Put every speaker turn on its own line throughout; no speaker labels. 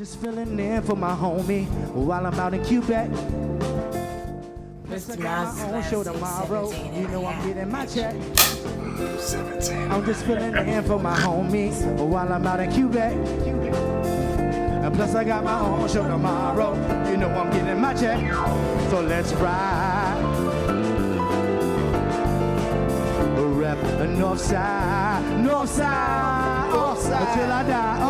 Just filling in for my homie while I'm out in Quebec.
Mr. Mouse
My own show tomorrow. You know I'm getting my check.
17.
I'm just filling in for my homie while I'm out in Quebec. And plus I got my own show tomorrow. You know I'm getting my check. So let's ride. Rep the north side, north side, until I die.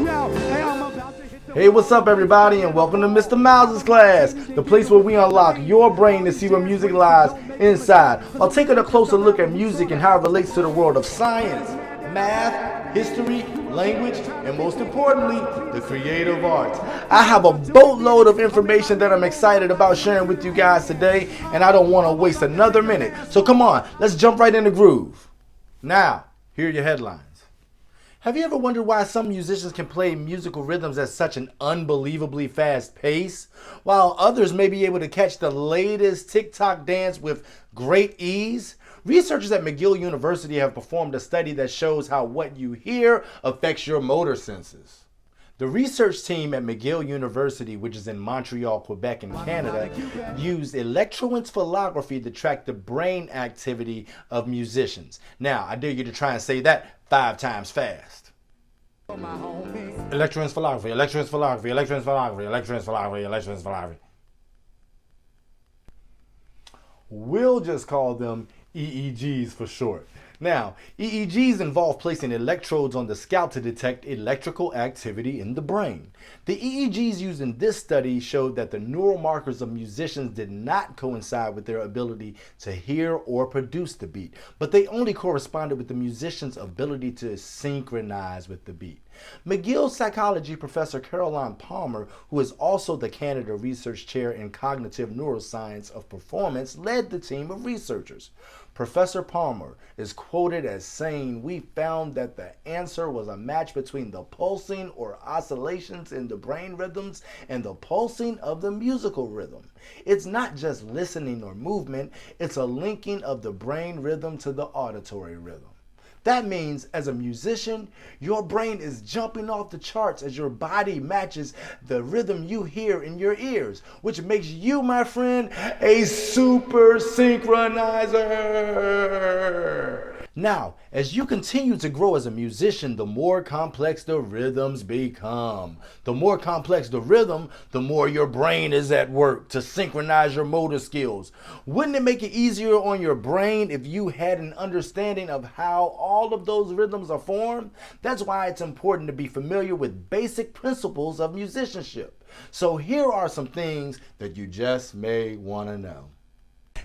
Yo, hey, I'm about to hit the
Hey, what's up, everybody, and welcome to Mr. Mouse's class, the place where we unlock your brain to see where music lies inside, while taking a closer look at music and how it relates to the world of science, math, history, language, and most importantly, the creative arts. I have a boatload of information that I'm excited about sharing with you guys today, and I don't want to waste another minute. So come on, let's jump right in the groove. Now, here are your headlines. Have you ever wondered why some musicians can play musical rhythms at such an unbelievably fast pace, while others may be able to catch the latest TikTok dance with great ease? Researchers at McGill University have performed a study that shows how what you hear affects your motor senses. The research team at McGill University, which is in Montreal, Quebec, in Canada, used electroencephalography to track the brain activity of musicians. Now, I dare you to try and say that 5 times fast. Electroencephalography, electroencephalography, electroencephalography, electroencephalography, electroencephalography. We'll just call them EEGs for short. Now, EEGs involve placing electrodes on the scalp to detect electrical activity in the brain. The EEGs used in this study showed that the neural markers of musicians did not coincide with their ability to hear or produce the beat, but they only corresponded with the musician's ability to synchronize with the beat. McGill psychology professor Caroline Palmer, who is also the Canada Research Chair in Cognitive Neuroscience of Performance, led the team of researchers. Professor Palmer is quoted as saying, "We found that the answer was a match between the pulsing or oscillations in the brain rhythms and the pulsing of the musical rhythm. It's not just listening or movement, it's a linking of the brain rhythm to the auditory rhythm." That means, as a musician, your brain is jumping off the charts as your body matches the rhythm you hear in your ears, which makes you, my friend, a super synchronizer. Now, as you continue to grow as a musician, the more complex the rhythms become. The more complex the rhythm, the more your brain is at work to synchronize your motor skills. Wouldn't it make it easier on your brain if you had an understanding of how all of those rhythms are formed? That's why it's important to be familiar with basic principles of musicianship. So here are some things that you just may want to know.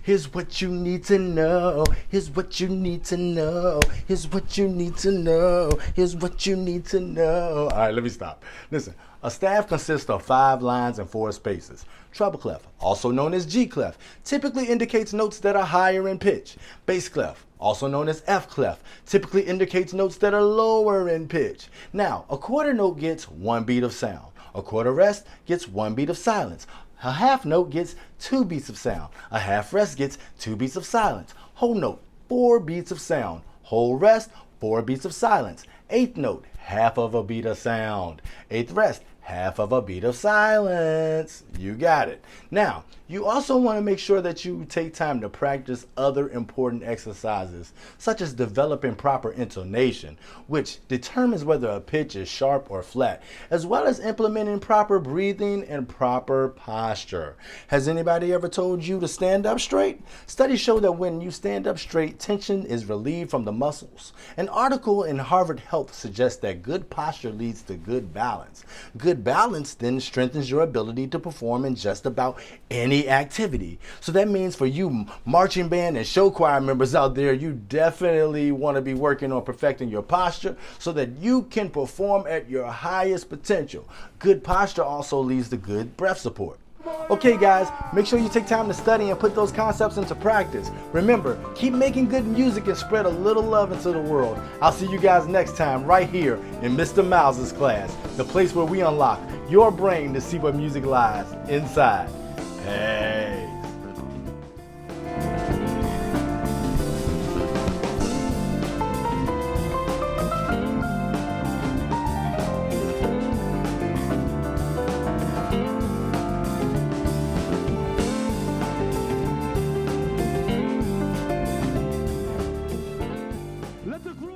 Here's what you need to know. Here's what you need to know. Here's what you need to know. Here's what you need to know. All right, let me stop. Listen, a staff consists of 5 lines and 4 spaces. Treble clef, also known as G clef, typically indicates notes that are higher in pitch. Bass clef, also known as F clef, typically indicates notes that are lower in pitch. Now, a quarter note gets 1 beat of sound. A quarter rest gets 1 beat of silence. A half note gets 2 beats of sound. A half rest gets 2 beats of silence. Whole note, 4 beats of sound. Whole rest, 4 beats of silence. Eighth note, half of a beat of sound. Eighth rest, half of a beat of silence. You got it. Now, you also want to make sure that you take time to practice other important exercises, such as developing proper intonation, which determines whether a pitch is sharp or flat, as well as implementing proper breathing and proper posture. Has anybody ever told you to stand up straight? Studies show that when you stand up straight, tension is relieved from the muscles. An article in Harvard Health suggests that good posture leads to good balance. Good balance then strengthens your ability to perform in just about any activity. So that means for you marching band and show choir members out there, you definitely want to be working on perfecting your posture so that you can perform at your highest potential. Good posture also leads to good breath support. Okay guys, make sure you take time to study and put those concepts into practice. Remember, keep making good music and spread a little love into the world. I'll see you guys next time right here in Mr. Mouse's class, the place where we unlock your brain to see what music lies inside. Hey.
Let the groove